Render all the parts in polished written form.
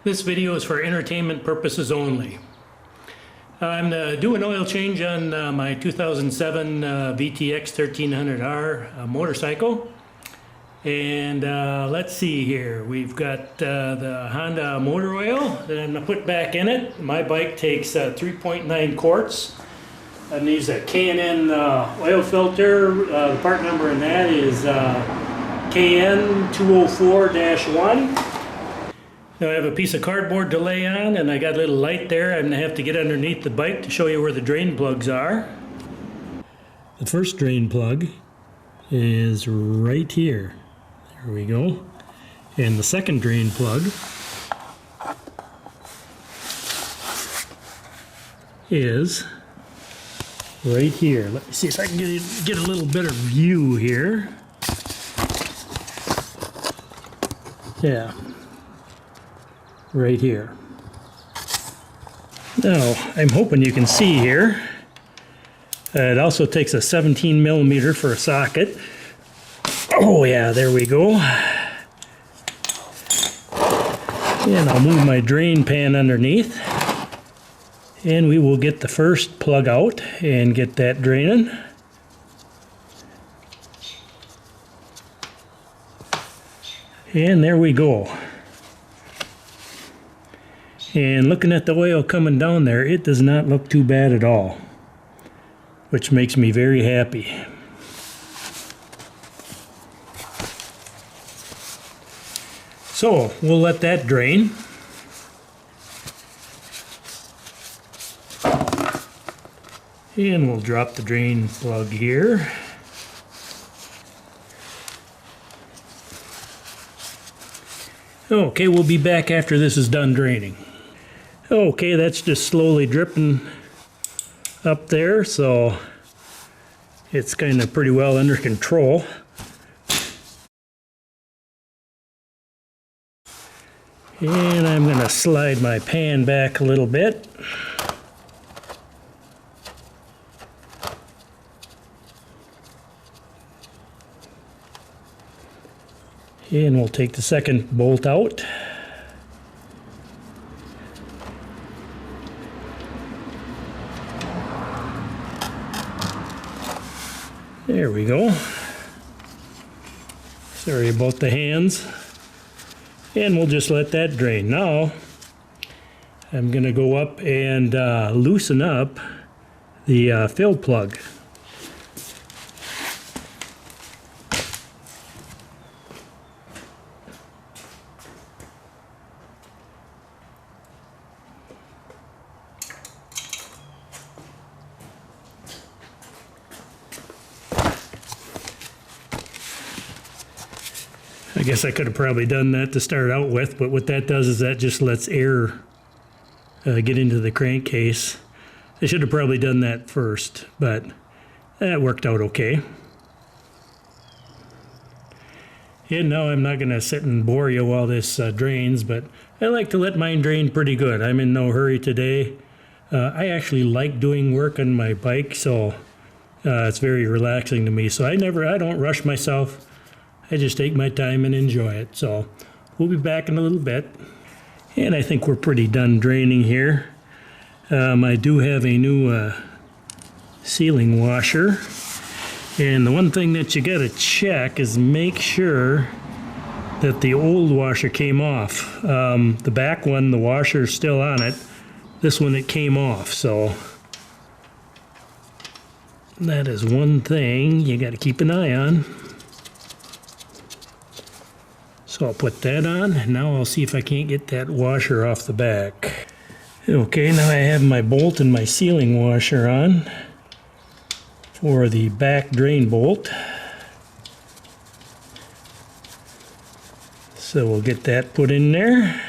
This video is for entertainment purposes only. I'm doing an oil change on my 2007 VTX 1300r motorcycle. And let's see here. We've got the Honda motor oil that I'm going to put back in it. My bike takes 3.9 quarts. I'm using a K&N oil filter. The part number in that is KN204-1. Now I have a piece of cardboard to lay on, and I got a little light there. I'm going to have to get underneath the bike to show you where the drain plugs are. The first drain plug is right here. There we go. And the second drain plug is right here. Let me see if I can get a little better view here. Yeah. Right here. Now, I'm hoping you can see here. It also takes a 17 millimeter for a socket. Oh yeah, there we go. And I'll move my drain pan underneath. And we will get the first plug out and get that draining. And there we go. And looking at the oil coming down there, it does not look too bad at all, which makes me very happy. So we'll let that drain. And we'll drop the drain plug here. Okay, we'll be back after this is done draining. Okay, that's just slowly dripping up there, so it's kind of pretty well under control. And I'm going to slide my pan back a little bit. And we'll take the second bolt out. There we go. Sorry about the hands. And we'll just let that drain. Now, I'm going to go up and loosen up the fill plug. I guess I could have probably done that to start out with, but what that does is that just lets air get into the crankcase. I should have probably done that first, but that worked out okay. And now I'm not going to sit and bore you while this drains, but I like to let mine drain pretty good. I'm in no hurry today. I actually like doing work on my bike, so it's very relaxing to me. So I don't rush myself. I just take my time and enjoy it. So we'll be back in a little bit. And I think we're pretty done draining here. I do have a new sealing washer. And the one thing that you gotta check is make sure that the old washer came off. The back one, the washer's still on it. This one, it came off. So that is one thing you gotta keep an eye on. So I'll put that on, and now I'll see if I can't get that washer off the back. Okay, now I have my bolt and my sealing washer on for the back drain bolt. So we'll get that put in there.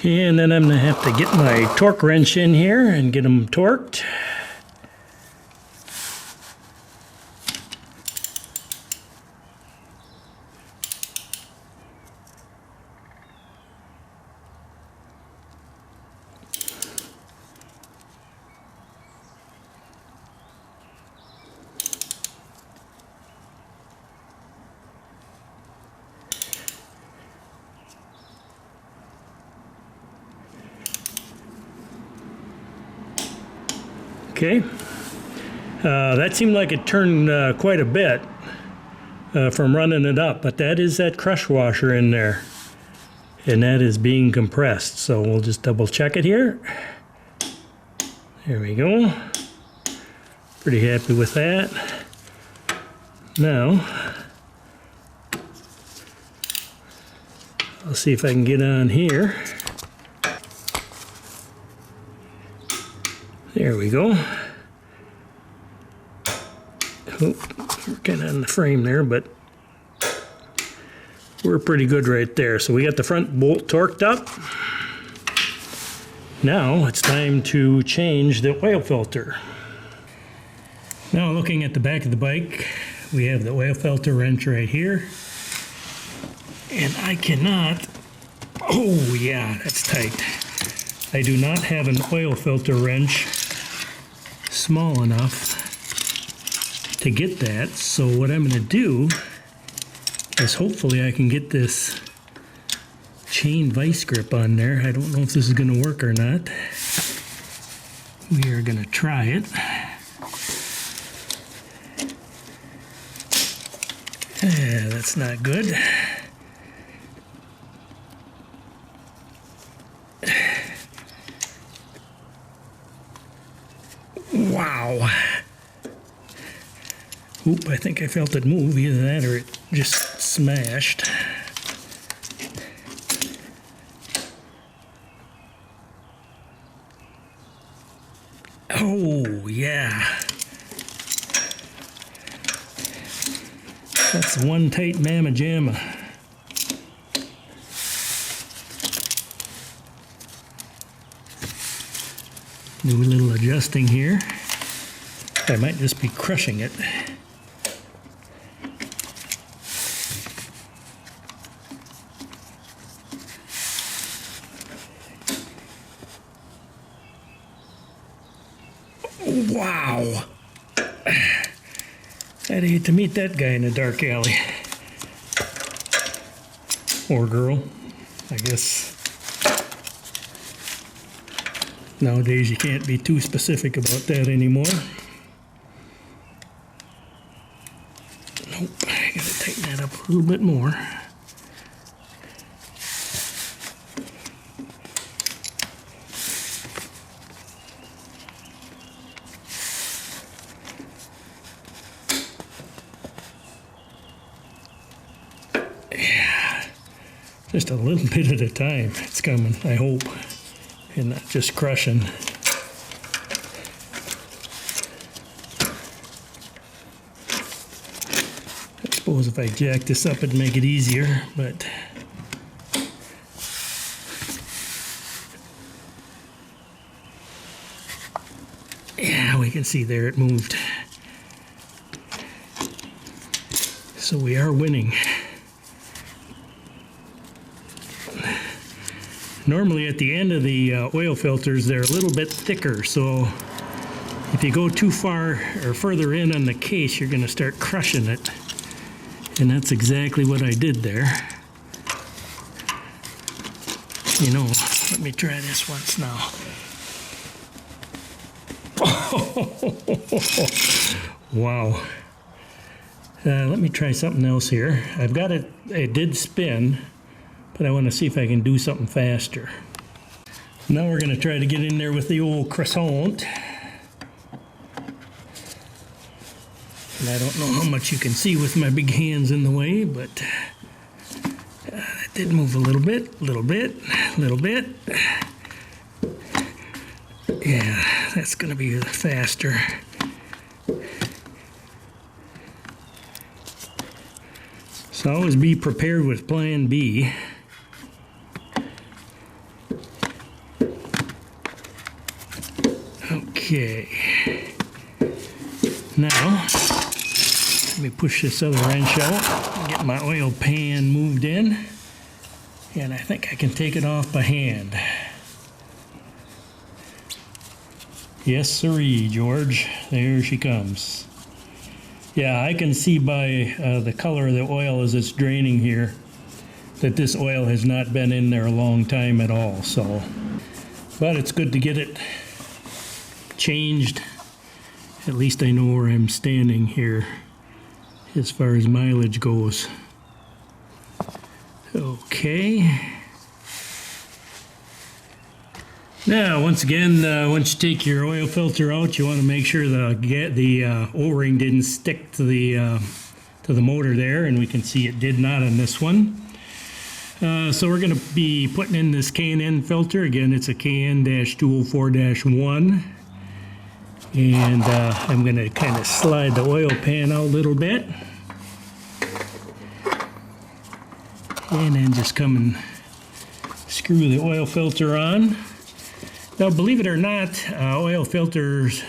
And then I'm going to have to get my torque wrench in here and get them torqued. Okay. That seemed like it turned quite a bit from running it up, but that is that crush washer in there. And that is being compressed. So we'll just double check it here. There we go. Pretty happy with that. Now, I'll see if I can get on here. There we go. Oh, we're kind of on the frame there, but we're pretty good right there. So we got the front bolt torqued up. Now it's time to change the oil filter. Now looking at the back of the bike, we have the oil filter wrench right here. And I cannot, oh yeah, that's tight. I do not have an oil filter wrench small enough to get that. So what I'm going to do is hopefully I can get this chain vice grip on there. I don't know if this is going to work or not. We are going to try it. Yeah, that's not good. Wow. Oop, I think I felt it move. Either that or it just smashed. Oh, yeah. That's one tight mamma jamma. Do a little adjusting here. I might just be crushing it. Wow. I'd hate to meet that guy in a dark alley. Or girl, I guess. Nowadays you can't be too specific about that anymore. Nope, I gotta tighten that up a little bit more. Yeah, just a little bit at a time. It's coming, I hope. And not just crushing. I suppose if I jack this up it'd make it easier, but yeah, we can see there it moved. So we are winning. Normally at the end of the oil filters, they're a little bit thicker, so if you go too far or further in on the case, you're going to start crushing it. And that's exactly what I did there. You know, let me try this once now. Wow. Let me try something else here. I've got it, it did spin, but I want to see if I can do something faster. Now we're going to try to get in there with the old croissant. And I don't know how much you can see with my big hands in the way, but it did move a little bit, little bit, little bit. Yeah, that's going to be faster. So always be prepared with plan B. Okay, now let me push this other wrench out and get my oil pan moved in, and I think I can take it off by hand. Yes sirree, George, there she comes. Yeah, I can see by the color of the oil as it's draining here that this oil has not been in there a long time at all, so, but it's good to get it changed At least I know where I'm standing here as far as mileage goes. Okay. Now, once again, once you take your oil filter out, you want to make sure the O-ring didn't stick to the motor there, and we can see it did not on this one. So we're going to be putting in this K&N filter. Again, it's a KN-204-1. And I'm going to kind of slide the oil pan out a little bit. And then just come and screw the oil filter on. Now, believe it or not, oil filters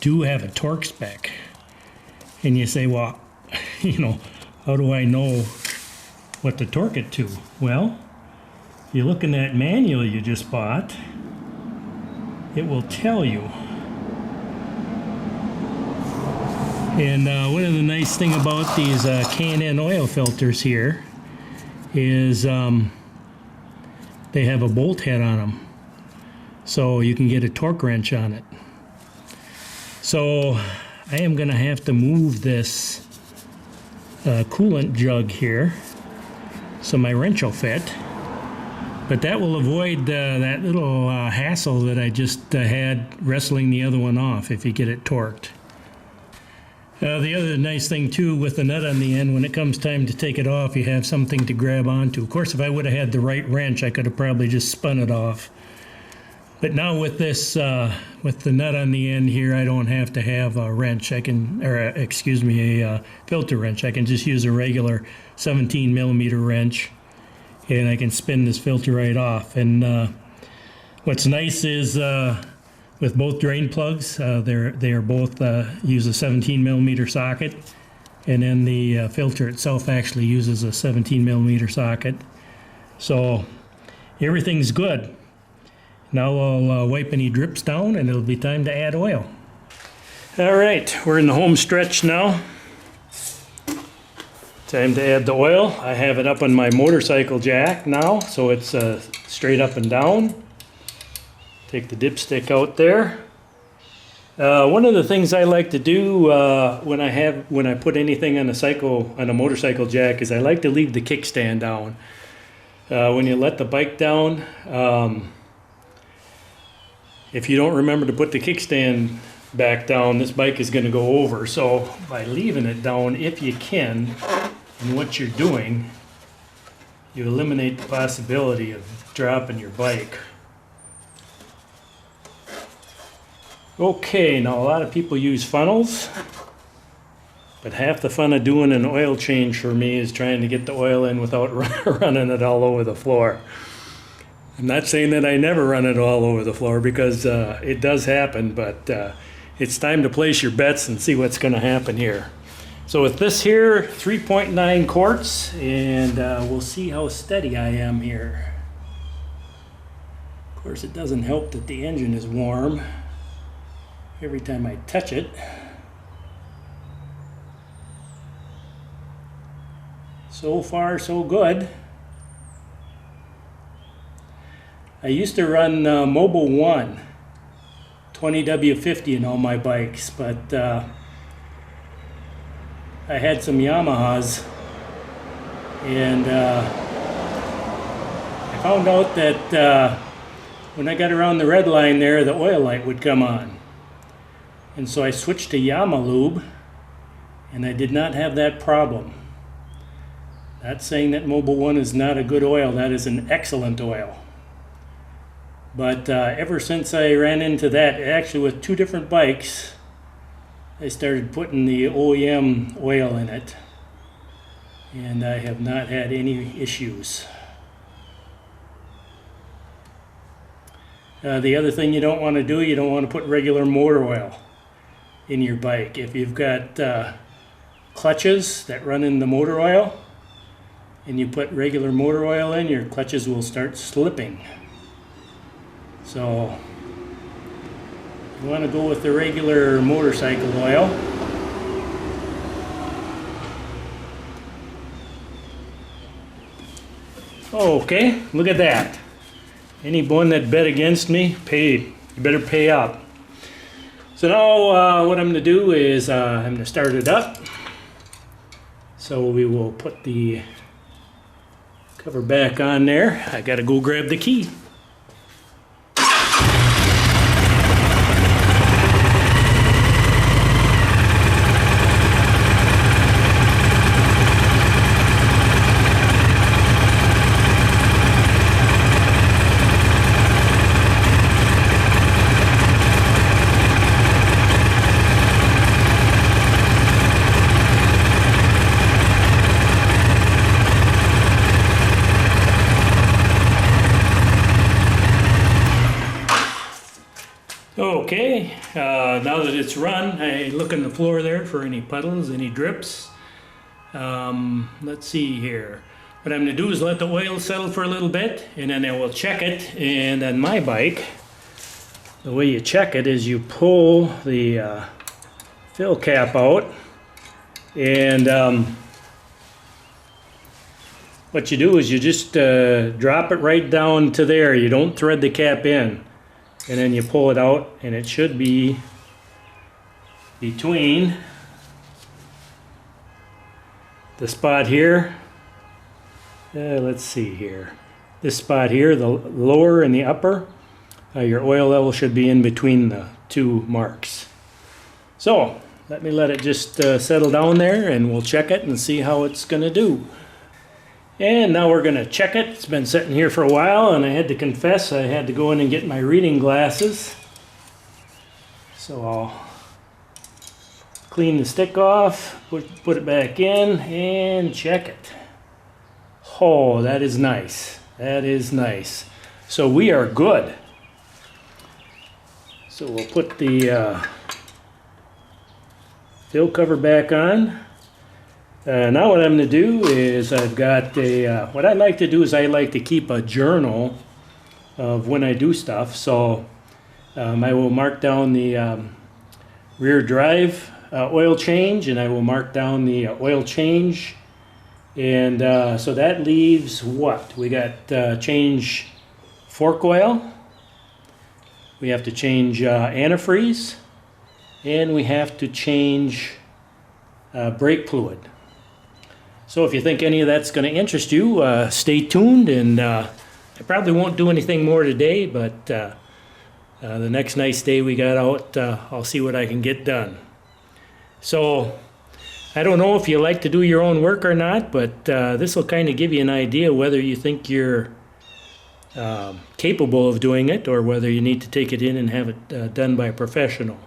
do have a torque spec. And you say, well, you know, how do I know what to torque it to? Well, if you look in that manual you just bought, it will tell you. And one of the nice thing about these K&N oil filters here is they have a bolt head on them, so you can get a torque wrench on it. So I am going to have to move this coolant jug here so my wrench will fit, but that will avoid that little hassle that I just had wrestling the other one off if you get it torqued. The other nice thing too with the nut on the end, when it comes time to take it off, you have something to grab onto. Of course, if I would have had the right wrench, I could have probably just spun it off. But now with this, with the nut on the end here, I don't have to have a wrench. I can, or excuse me, a filter wrench. I can just use a regular 17 millimeter wrench, and I can spin this filter right off. And what's nice is with both drain plugs, they are both use a 17 millimeter socket, and then the filter itself actually uses a 17 millimeter socket. So everything's good. Now I'll wipe any drips down, and it'll be time to add oil. All right, we're in the home stretch now. Time to add the oil. I have it up on my motorcycle jack now, so it's straight up and down. Take the dipstick out there. One of the things I like to do when I put anything on a motorcycle jack is I like to leave the kickstand down. When you let the bike down, if you don't remember to put the kickstand back down, this bike is going to go over. So by leaving it down, if you can, in what you're doing, you eliminate the possibility of dropping your bike. Okay, now a lot of people use funnels, but half the fun of doing an oil change for me is trying to get the oil in without running it all over the floor. I'm not saying that I never run it all over the floor, because it does happen, but it's time to place your bets and see what's going to happen here. So with this here, 3.9 quarts, and we'll see how steady I am here. Of course, it doesn't help that the engine is warm every time I touch it. So far, so good. I used to run Mobile 1 20W50 in all my bikes, but I had some Yamahas, and I found out that when I got around the red line there, the oil light would come on. And so I switched to Yamalube, and I did not have that problem. Not saying that Mobile 1 is not a good oil, that is an excellent oil. But ever since I ran into that, actually with two different bikes, I started putting the OEM oil in it, and I have not had any issues. The other thing you don't want to do, you don't want to put regular motor oil in your bike. If you've got clutches that run in the motor oil, and you put regular motor oil in, your clutches will start slipping. So you want to go with the regular motorcycle oil. Okay, look at that. Anyone that bet against me, you better pay up. So now what I'm going to do is I'm going to start it up. So we will put the cover back on there. I got to go grab the key. Okay, now that it's run, I look on the floor there for any puddles, any drips. Let's see here. What I'm going to do is let the oil settle for a little bit, and then I will check it. And on my bike, the way you check it is you pull the fill cap out, and what you do is you just drop it right down to there. You don't thread the cap in. And then you pull it out, and it should be between the spot here. Let's see here. This spot here, the lower and the upper, your oil level should be in between the two marks. So let me let it just settle down there, and we'll check it and see how it's going to do. And now we're going to check it. It's been sitting here for a while, and I had to confess I had to go in and get my reading glasses. So I'll clean the stick off, put it back in, and check it. Oh, that is nice. That is nice. So we are good. So we'll put the fill cover back on. Now what I'm going to do is I've got a, what I like to do is I like to keep a journal of when I do stuff. So I will mark down the rear drive oil change, and I will mark down the oil change. And so that leaves what? We got change fork oil. We have to change antifreeze. And we have to change brake fluid. So if you think any of that's going to interest you, stay tuned, and I probably won't do anything more today, but the next nice day we got out, I'll see what I can get done. So I don't know if you like to do your own work or not, but this will kind of give you an idea whether you think you're capable of doing it or whether you need to take it in and have it done by a professional.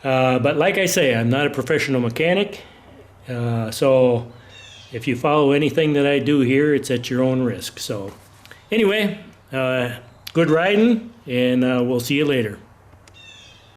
But like I say, I'm not a professional mechanic. So if you follow anything that I do here, it's at your own risk. So anyway, good riding, and we'll see you later.